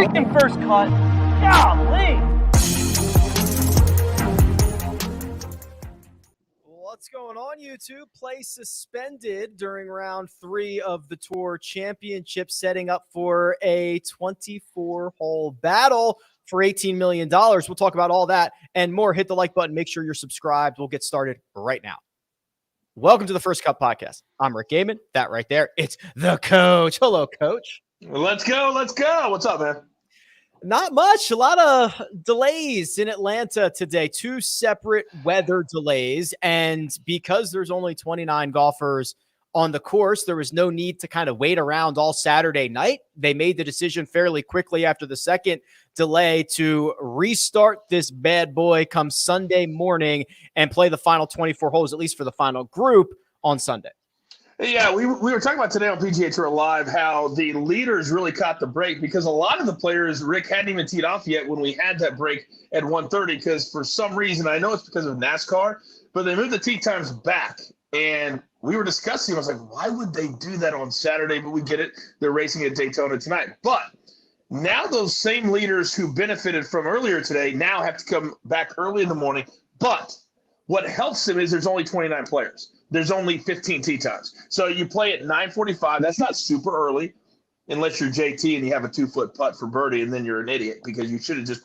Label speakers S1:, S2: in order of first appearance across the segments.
S1: freaking first cut. Golly.
S2: What's going on, YouTube? Play suspended during round 3 of the Tour Championship, setting up for a 24-hole battle for $18 million. We'll talk about all that and more. Hit the like button. Make sure you're subscribed. We'll get started right now. Welcome to the First Cut Podcast. I'm Rick Gehman. That right there, it's the coach. Hello, coach.
S3: Let's go. What's up, man?
S2: Not much. A lot of delays in Atlanta today. 2 separate weather delays. And because there's only 29 golfers on the course, there was no need to kind of wait around all Saturday night. They made the decision fairly quickly after the second delay to restart this bad boy come Sunday morning and play the final 24 holes, at least for the final group, on Sunday.
S3: Yeah, we were talking about today on PGA Tour Live how the leaders really caught the break because a lot of the players, Rick, hadn't even teed off yet when we had that break at 1:30 because for some reason, I know it's because of NASCAR, but they moved the tee times back. And we were discussing, I was like, why would they do that on Saturday? But we get it. They're racing at Daytona tonight. But now those same leaders who benefited from earlier today now have to come back early in the morning. But what helps them is there's only 29 players. There's only 15 tee times. So you play at 9:45. That's not super early unless you're JT and you have a 2-foot putt for birdie, and then you're an idiot because you should have just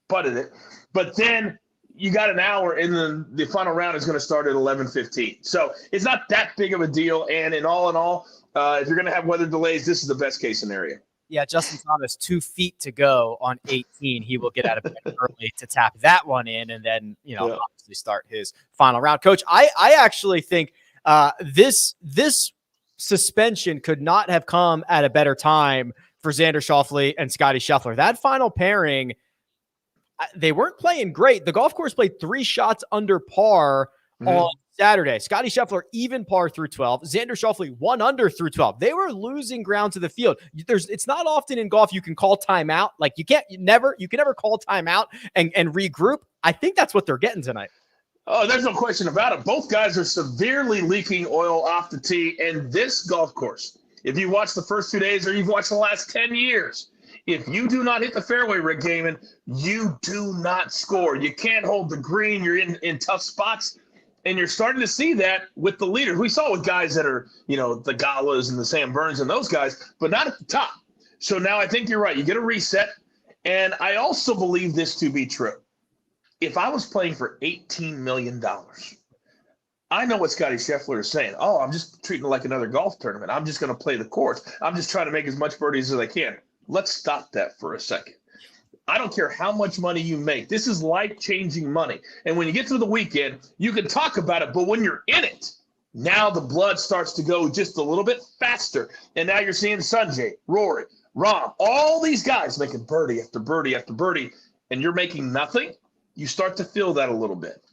S3: putted it. But then you got an hour, and then the final round is going to start at 11:15. So it's not that big of a deal. And in all, if you're going to have weather delays, this is the best case scenario.
S2: Yeah, Justin Thomas, 2 feet to go on 18. He will get out of bed early to tap that one in and then, obviously start his final round. Coach, I actually think this suspension could not have come at a better time for Xander Schauffele and Scottie Scheffler. That final pairing, they weren't playing great. The golf course played 3 shots under par on Saturday. Scottie Scheffler even par through 12. Xander Schauffele 1 under through 12. They were losing ground to the field. It's not often in golf you can call timeout. Like you can never call timeout and regroup. I think that's what they're getting tonight.
S3: Oh, there's no question about it. Both guys are severely leaking oil off the tee. And this golf course, if you watch the first 2 days or you've watched the last 10 years, if you do not hit the fairway, Rick Gehman, you do not score. You can't hold the green. You're in tough spots. And you're starting to see that with the leaders. We saw with guys that are, the Galas and the Sam Burns and those guys, but not at the top. So now I think you're right. You get a reset. And I also believe this to be true. If I was playing for $18 million, I know what Scottie Scheffler is saying. Oh, I'm just treating it like another golf tournament. I'm just going to play the course. I'm just trying to make as much birdies as I can. Let's stop that for a second. I don't care how much money you make. This is life-changing money. And when you get to the weekend, you can talk about it. But when you're in it, now the blood starts to go just a little bit faster. And now you're seeing Sanjay, Rory, Rahm, all these guys making birdie after birdie after birdie, and you're making nothing. You start to feel that a little bit.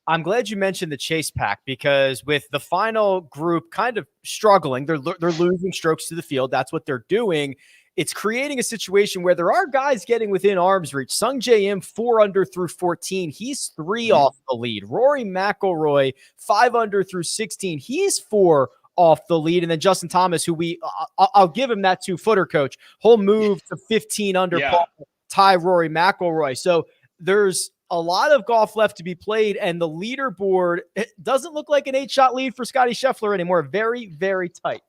S2: I'm glad you mentioned the chase pack because with the final group kind of struggling, they're losing strokes to the field. That's what they're doing. It's creating a situation where there are guys getting within arm's reach. Sung Jae Im 4 under through 14. He's 3 off the lead. Rory McIlroy 5 under through 16. He's 4 off the lead. And then Justin Thomas, who I'll give him that 2-footer, coach. He'll move to 15 under par, tie Rory McIlroy. So there's a lot of golf left to be played, and the leaderboard, it doesn't look like an 8-shot lead for Scottie Scheffler anymore. Very, very tight.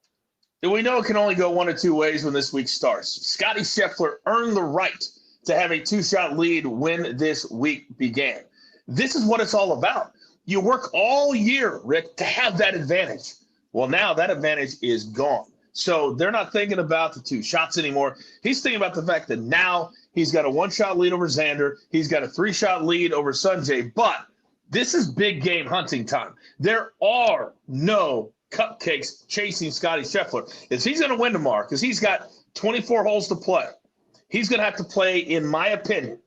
S3: And we know it can only go one of 2 ways when this week starts. Scottie Scheffler earned the right to have a 2-shot lead when this week began. This is what it's all about. You work all year, Rick, to have that advantage. Well, now that advantage is gone. So they're not thinking about the 2 shots anymore. He's thinking about the fact that now he's got a 1-shot lead over Xander. He's got a 3-shot lead over Sanjay. But this is big game hunting time. There are no cupcakes chasing Scottie Scheffler. If he's going to win tomorrow, because he's got 24 holes to play, he's going to have to play, in my opinion,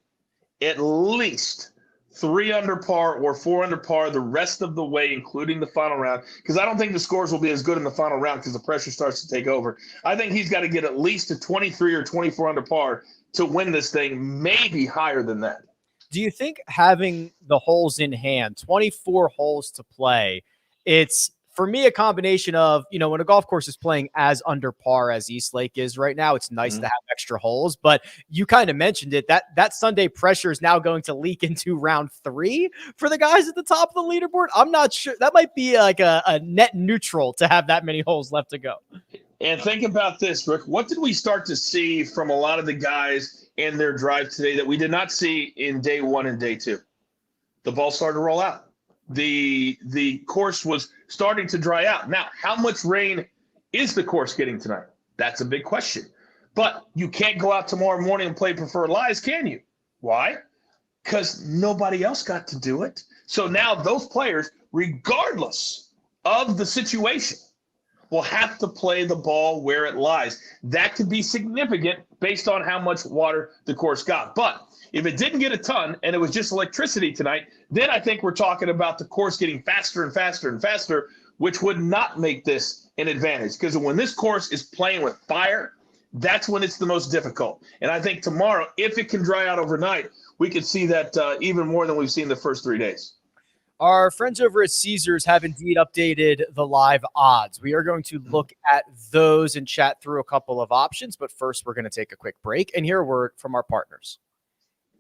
S3: at least 3 under par or 4 under par the rest of the way, including the final round, because I don't think the scores will be as good in the final round because the pressure starts to take over. I think he's got to get at least a 23 or 24 under par to win this thing, maybe higher than that.
S2: Do you think having the holes in hand, 24 holes to play, it's for me, a combination of, when a golf course is playing as under par as East Lake is right now, it's nice to have extra holes, but you kind of mentioned it, that Sunday pressure is now going to leak into round 3 for the guys at the top of the leaderboard. I'm not sure. That might be like a net neutral to have that many holes left to go.
S3: And think about this, Rick. What did we start to see from a lot of the guys in their drive today that we did not see in day 1 and day 2? The ball started to roll out. The course was starting to dry out. Now, how much rain is the course getting tonight? That's a big question. But you can't go out tomorrow morning and play preferred lies, can you? Why? Because nobody else got to do it. So now those players, regardless of the situation, will have to play the ball where it lies. That could be significant based on how much water the course got. But if it didn't get a ton and it was just electricity tonight, then I think we're talking about the course getting faster and faster and faster, which would not make this an advantage. Because when this course is playing with fire, that's when it's the most difficult. And I think tomorrow, if it can dry out overnight, we could see that even more than we've seen the first 3 days.
S2: Our friends over at Caesars have indeed updated the live odds. We are going to look at those and chat through a couple of options. But first, we're going to take a quick break and hear a word from our partners.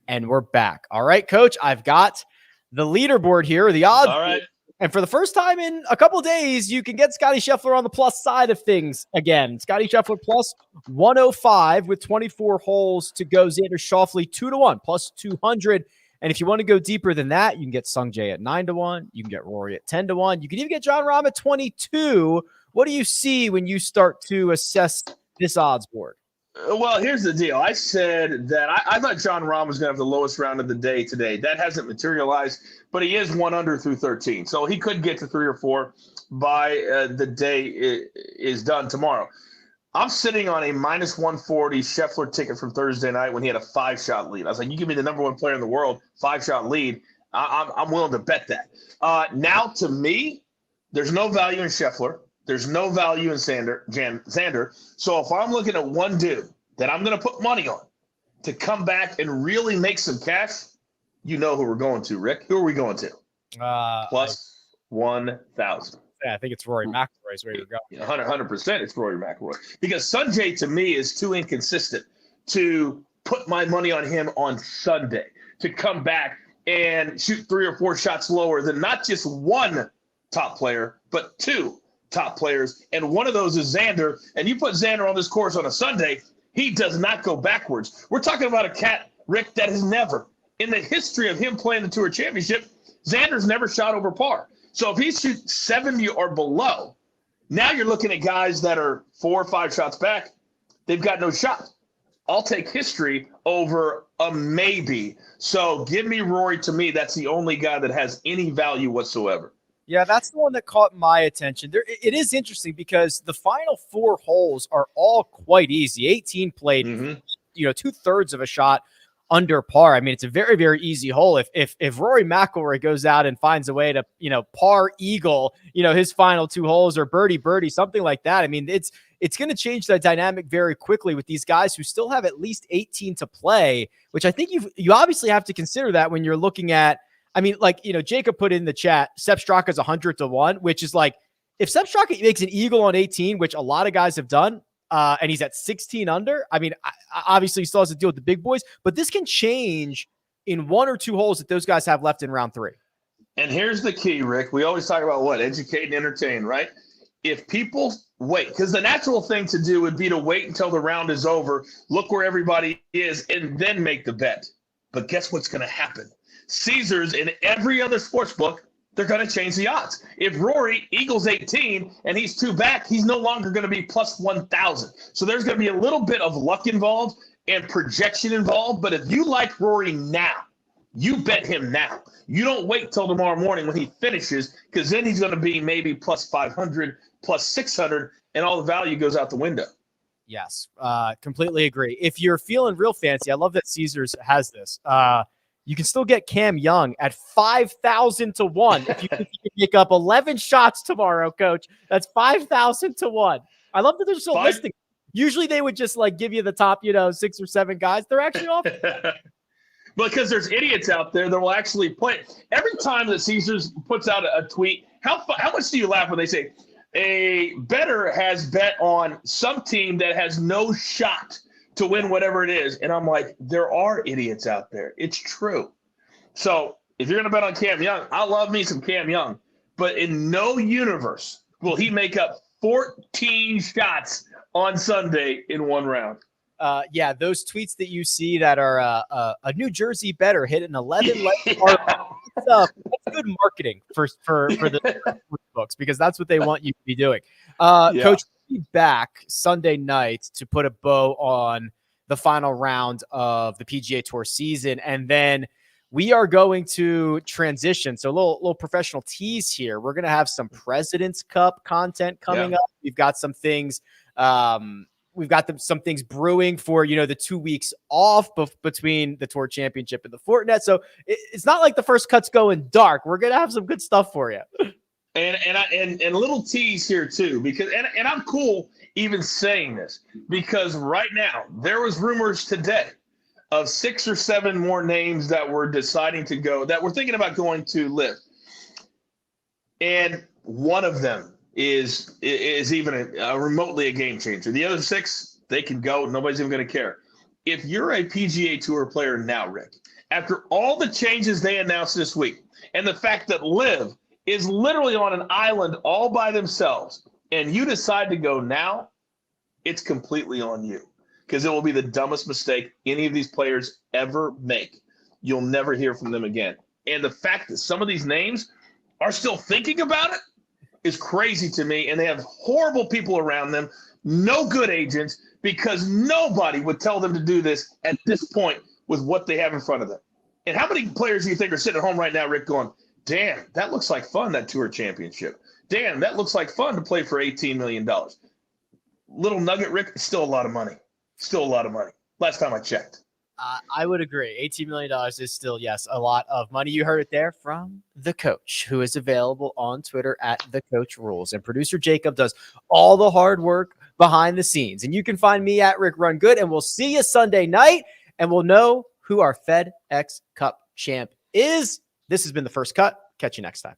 S2: And we're back. All right, Coach, I've got the leaderboard here, the odds.
S3: All right.
S2: And for the first time in a couple of days, you can get Scottie Scheffler on the plus side of things again. Scottie Scheffler plus 105 with 24 holes to go. Xander Schauffele 2-1 plus 200. And if you want to go deeper than that, you can get Sung Jae at 9-1. You can get Rory at 10-1. You can even get John Rahm at 22. What do you see when you start to assess this odds board?
S3: Well, here's the deal. I said that I thought John Rahm was going to have the lowest round of the day today. That hasn't materialized, but he is 1 under through 13. So he could get to 3 or 4 by the day is done tomorrow. I'm sitting on a minus 140 Scheffler ticket from Thursday night when he had a 5-shot lead. I was like, you give me the number 1 player in the world, 5-shot lead, I'm willing to bet that. Now, to me, there's no value in Scheffler. There's no value in Xander. So if I'm looking at one dude that I'm going to put money on to come back and really make some cash, you know who we're going to, Rick. Who are we going to? Plus 1,000.
S2: Yeah, I think it's Rory McIlroy is where you're going.
S3: 100% it's Rory McIlroy. Because Sungjae, to me, is too inconsistent to put my money on him on Sunday, to come back and shoot 3 or 4 shots lower than not just one top player, but 2 top players. And one of those is Xander. And you put Xander on this course on a Sunday, he does not go backwards. We're talking about a cat, Rick, that has never, in the history of him playing the Tour Championship, Xander's never shot over par. So if he shoots 70 or below, now you're looking at guys that are 4 or 5 shots back. They've got no shot. I'll take history over a maybe. So give me Rory. To me, that's the only guy that has any value whatsoever.
S2: Yeah, that's the one that caught my attention. It is interesting because the final 4 holes are all quite easy. 18 played, 2/3 of a shot under par. I mean, it's a very, very easy hole. If Rory McIlroy goes out and finds a way to, par eagle, his final 2 holes or birdie, something like that. I mean, it's going to change the dynamic very quickly with these guys who still have at least 18 to play, which I think you obviously have to consider that when you're looking at, I mean, Jacob put in the chat, Sepp Straka's 100-1, which is like, if Sepp Straka makes an eagle on 18, which a lot of guys have done, and he's at 16 under. I mean, obviously he still has to deal with the big boys, but this can change in 1 or 2 holes that those guys have left in round 3.
S3: And here's the key, Rick. We always talk about what? Educate and entertain, right? If people wait, because the natural thing to do would be to wait until the round is over, look where everybody is, and then make the bet. But guess what's going to happen? Caesars and every other sports book, they're going to change the odds. If Rory eagles 18 and he's 2 back, he's no longer going to be plus 1,000. So there's going to be a little bit of luck involved and projection involved. But if you like Rory now, you bet him now. You don't wait till tomorrow morning when he finishes, because then he's going to be maybe plus 500, plus 600, and all the value goes out the window.
S2: Yes, completely agree. If you're feeling real fancy, I love that Caesars has this. You can still get Cam Young at 5,000-1. If you think you can pick up 11 shots tomorrow, Coach, that's 5,000-1. I love that they're still listing. Usually they would just give you the top, 6 or 7 guys. They're actually off.
S3: Because there's idiots out there that will actually play. Every time that Caesars puts out a tweet, how much do you laugh when they say a bettor has bet on some team that has no shot to win whatever it is? And I'm like, there are idiots out there. It's true. So if you're going to bet on Cam Young, I love me some Cam Young. But in no universe will he make up 14 shots on Sunday in one round.
S2: Yeah, those tweets that you see that are a New Jersey bettor hit an 11 leg that's good marketing for the books, because that's what they want you to be doing. Coach, we'll be back Sunday night to put a bow on the final round of the PGA Tour season, and then we are going to transition. So a little professional tease here. We're going to have some President's Cup content coming up. We've got some things. We've got some things brewing for, the 2 weeks off between the Tour Championship and the Fortinet. So it's not like the first cut's going dark. We're going to have some good stuff for you.
S3: And a little tease here too, because and I'm cool even saying this, because right now there was rumors today of 6 or 7 more names that were deciding to go, that were thinking about going to LIV. And one of them is even a remotely a game changer. The other 6, they can go. Nobody's even going to care. If you're a PGA Tour player now, Rick, after all the changes they announced this week, and the fact that LIV is literally on an island all by themselves, and you decide to go now, it's completely on you, because it will be the dumbest mistake any of these players ever make. You'll never hear from them again. And the fact that some of these names are still thinking about it is crazy to me, and they have horrible people around them, no good agents, because nobody would tell them to do this at this point with what they have in front of them. And how many players do you think are sitting at home right now, Rick, going, damn, that looks like fun, that Tour Championship. Damn, that looks like fun to play for $18 million. Little nugget, Rick, it's still a lot of money. Still a lot of money. Last time I checked.
S2: I would agree. $18 million is still, yes, a lot of money. You heard it there from the coach, who is available on Twitter at The Coach Rules. And producer Jacob does all the hard work behind the scenes. And you can find me at Rick Run Good. And we'll see you Sunday night, and we'll know who our FedEx Cup champ is. This has been The First Cut. Catch you next time.